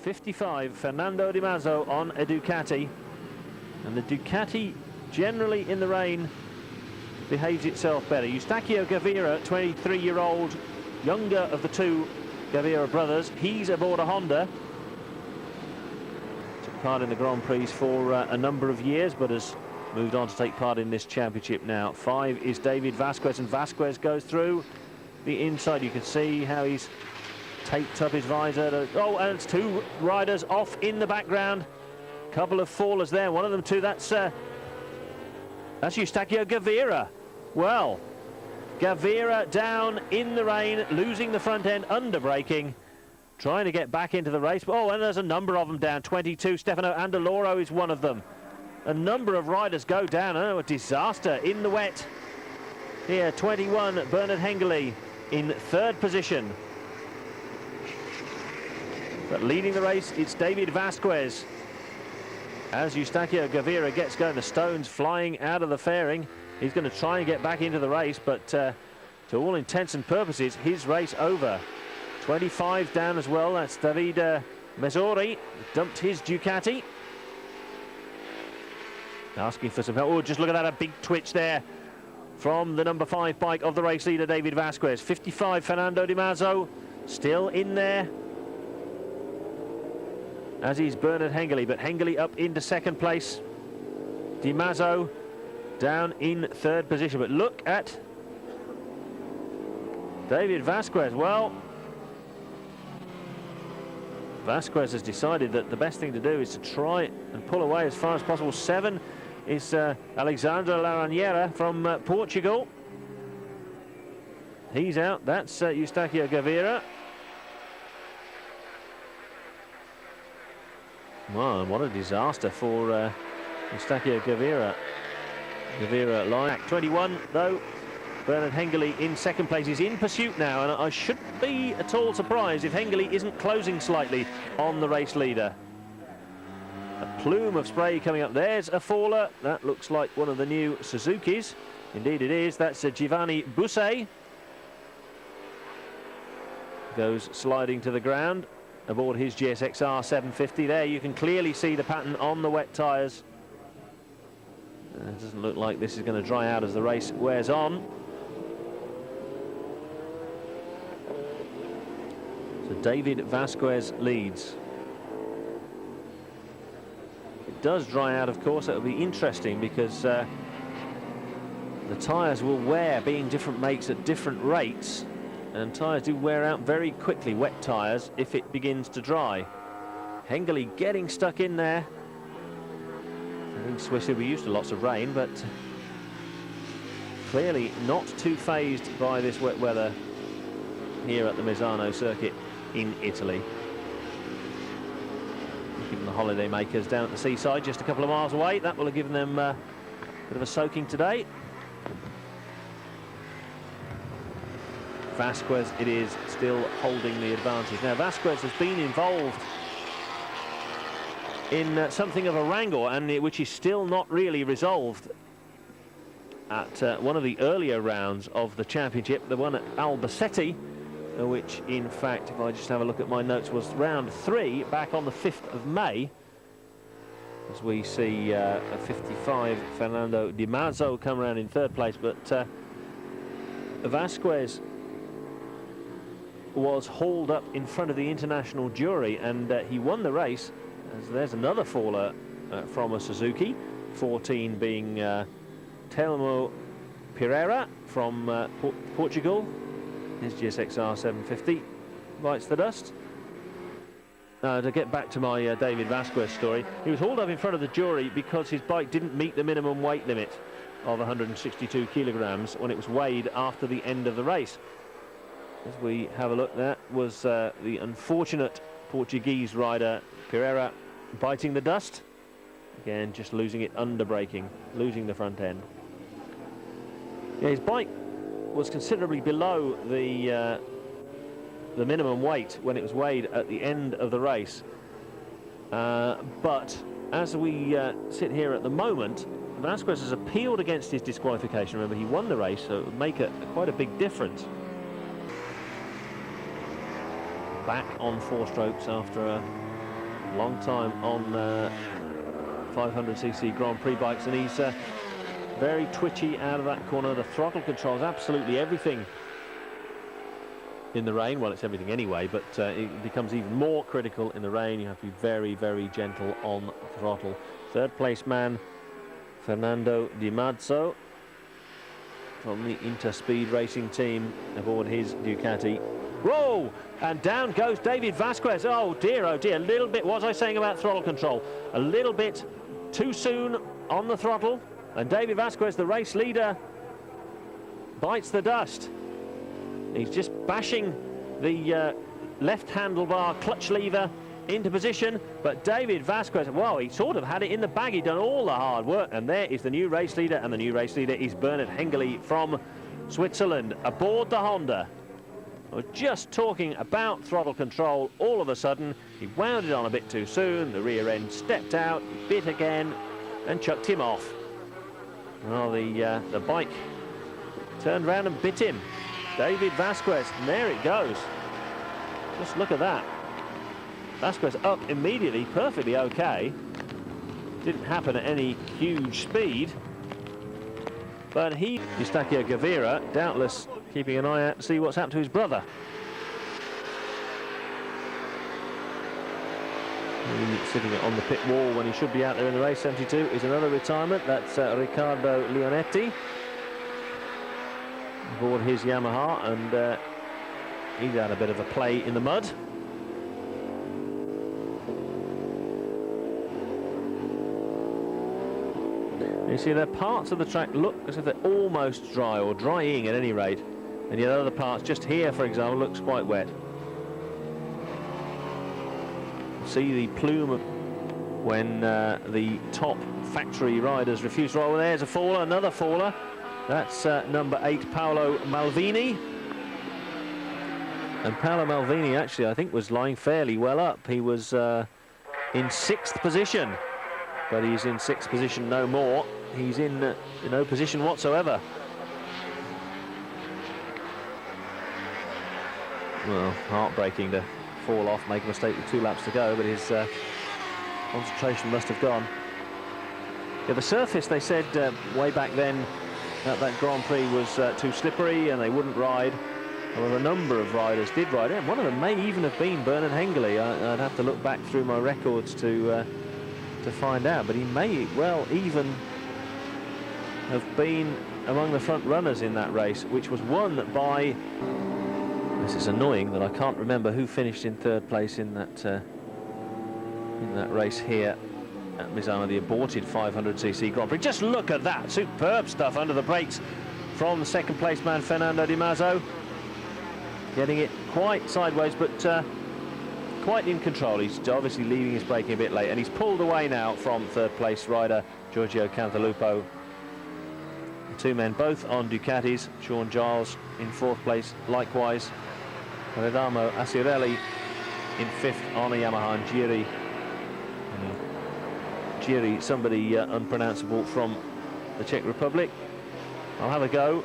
55, Fernando Di Mazo on a Ducati. And the Ducati, generally in the rain, behaves itself better. Eustachio Gavira, 23-year-old, younger of the two Gavira brothers. He's aboard a Honda. Took part in the Grand Prix for a number of years, but has moved on to take part in this championship now. 5 is David Vasquez, and Vasquez goes through the inside. You can see how he's taped up his visor. Oh, and it's 2 riders off in the background. Couple of fallers there. One of them too. That's Eustachio Gavira. Well, Gavira down in the rain, losing the front end, under braking, trying to get back into the race. Oh, and there's a number of them down. 22. Stefano Andaloro is one of them. A number of riders go down. Oh, a disaster in the wet. Here, 21, Bernard Henley in 3rd position. But leading the race, it's David Vasquez. As Eustachio Gavira gets going, the stones flying out of the fairing. He's going to try and get back into the race, but to all intents and purposes, his race over. 25 down as well. That's David Mezzori. Dumped his Ducati. Asking for some help. Oh, just look at that, a big twitch there from the number 5 bike of the race leader, David Vasquez. 55, Fernando Di Mazo, still in there, as is Bernard Henley, but Henley up into 2nd place. Di Mazo down in 3rd position. But look at David Vasquez. Well, Vasquez has decided that the best thing to do is to try and pull away as far as possible. 7 is Alexandre Laranjeira from Portugal. He's out. That's Eustachio Gavira. Wow, what a disaster for Eustachio Gavira. Gavira line 21 though. Bernard Henley in 2nd place. He's in pursuit now, and I shouldn't be at all surprised if Henley isn't closing slightly on the race leader. A plume of spray coming up. There's a faller. That looks like one of the new Suzukis. Indeed it is. That's Giovanni Busset. Goes sliding to the ground aboard his GSXR 750. There you can clearly see the pattern on the wet tyres. It doesn't look like this is going to dry out as the race wears on. So David Vasquez leads. It does dry out, of course. It'll be interesting because the tyres will wear, being different makes at different rates, and tyres do wear out very quickly, wet tyres, if it begins to dry. Henley getting stuck in there. I think Swiss will be used to lots of rain, but clearly not too fazed by this wet weather here at the Misano circuit in Italy. Given the holiday makers down at the seaside, just a couple of miles away, that will have given them a bit of a soaking today. Vasquez, it is, still holding the advantage. Now, Vasquez has been involved in something of a wrangle, and which is still not really resolved at one of the earlier rounds of the championship, the one at Albacete, which in fact, if I just have a look at my notes, was round 3 back on the 5th of May, as we see a 55 Fernando Di Mazo come around in 3rd place. But Vasquez was hauled up in front of the international jury, and he won the race. As there's another faller from a Suzuki, 14 being Telmo Pereira from Portugal. His GSXR 750 bites the dust. To get back to my David Vasquez story, he was hauled up in front of the jury because his bike didn't meet the minimum weight limit of 162 kilograms when it was weighed after the end of the race. As we have a look, that was the unfortunate Portuguese rider Pereira biting the dust. Again, just losing it under braking, losing the front end. Yeah, his bike was considerably below the minimum weight when it was weighed at the end of the race. But as we sit here at the moment, Vasquez has appealed against his disqualification. Remember, he won the race, so it would make quite a big difference. Back on 4 strokes after a long time on 500cc Grand Prix bikes, and he's very twitchy out of that corner. The throttle controls absolutely everything in the rain. Well, it's everything anyway, but it becomes even more critical in the rain. You have to be very, very gentle on throttle. Third place man Fernando Di Mazzo from the Interspeed Racing team aboard his Ducati. Whoa! And down goes David Vasquez. Oh dear, a little bit, what was I saying about throttle control? A little bit too soon on the throttle, and David Vasquez, the race leader, bites the dust. He's just bashing the left handlebar clutch lever into position, but David Vasquez, well, he sort of had it in the bag. He'd done all the hard work, and there is the new race leader, and the new race leader is Bernard Henley from Switzerland aboard the Honda. I was just talking about throttle control. All of a sudden, he wound it on a bit too soon. The rear end stepped out, bit again, and chucked him off. Well, the bike turned round and bit him. David Vasquez, and there it goes. Just look at that. Vasquez up immediately, perfectly okay. Didn't happen at any huge speed. But Eustachio Gavira, doubtless keeping an eye out to see what's happened to his brother. He's sitting on the pit wall when he should be out there in the race. 72 is another retirement. That's Riccardo Leonetti aboard his Yamaha, and he's had a bit of a play in the mud. You see, there parts of the track look as if they're almost dry, or drying at any rate, and yet other parts, just here for example, looks quite wet. See the plume when the top factory riders refuse to roll. Well, there's a faller, another faller. That's number 8, Paolo Malvini. And Paolo Malvini actually, I think, was lying fairly well up. He was in 6th position, but he's in 6th position no more. He's in no position whatsoever. Well, heartbreaking to fall off, make a mistake with 2 laps to go, but his concentration must have gone. Yeah, the surface, they said way back then, that Grand Prix was too slippery and they wouldn't ride. However, a number of riders did ride it. One of them may even have been Bernard Henley. I'd have to look back through my records to find out, but he may well even have been among the front runners in that race, which was won by, this is annoying that I can't remember who finished in 3rd place in that race here at Misano, the aborted 500cc Grand Prix. Just look at that, superb stuff under the brakes from the 2nd place man Fernando Di Mazzo, getting it quite sideways, but quite in control. He's obviously leaving his braking a bit late, and he's pulled away now from 3rd place rider Giorgio Cantalupo. The 2 men both on Ducatis. Sean Giles in 4th place likewise. Redamo Asirelli in 5th on a Yamaha, and Giri, somebody unpronounceable from the Czech Republic. I'll have a go.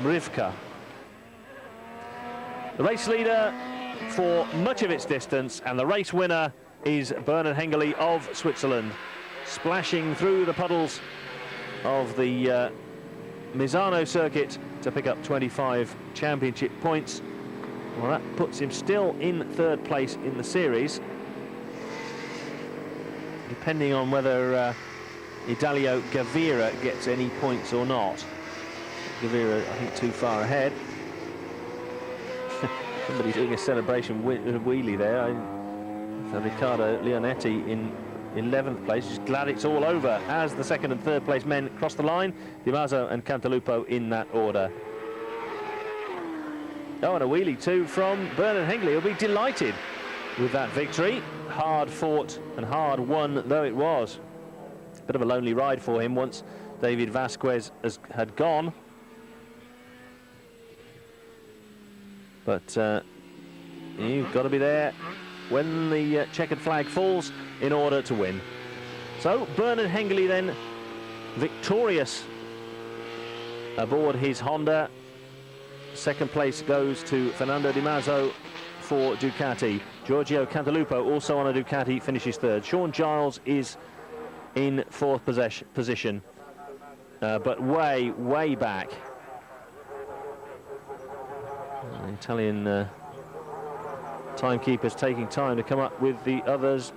Mrivka. The race leader for much of its distance, and the race winner is Bernard Henley of Switzerland, splashing through the puddles of the Misano circuit to pick up 25 championship points. Well, that puts him still in 3rd place in the series, depending on whether Idalio Gavira gets any points or not. Gavira, I think, too far ahead. Somebody doing a celebration wheelie there. So Riccardo Leonetti in 11th place. Just glad it's all over as the 2nd and 3rd place men cross the line. Di Mazzo and Cantalupo in that order. Oh, and a wheelie too from Bernard Henley. He'll be delighted with that victory. Hard fought and hard won though it was. Bit of a lonely ride for him once David Vasquez had gone. But you've got to be there when the checkered flag falls in order to win. So Bernard Henley then victorious aboard his Honda. 2nd place goes to Fernando Di Mazzo for Ducati. Giorgio Cantalupo, also on a Ducati, finishes third. Sean Giles is in fourth position, but way back. The Italian timekeepers taking time to come up with the others,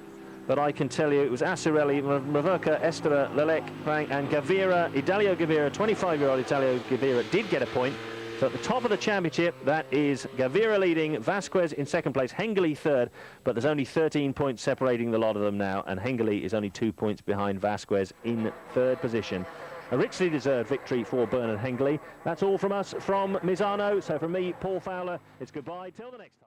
but I can tell you it was Asirelli, Maverka, Estera, Lelec, and Gavira. Idalio Gavira, 25-year-old Idalio Gavira, did get a point. So at the top of the championship, that is Gavira leading, Vasquez in second place, Henley third, but there's only 13 points separating the lot of them now, and Henley is only 2 points behind Vasquez in third position. A richly deserved victory for Bernard Henley. That's all from us from Misano. So from me, Paul Fowler, it's goodbye till the next time.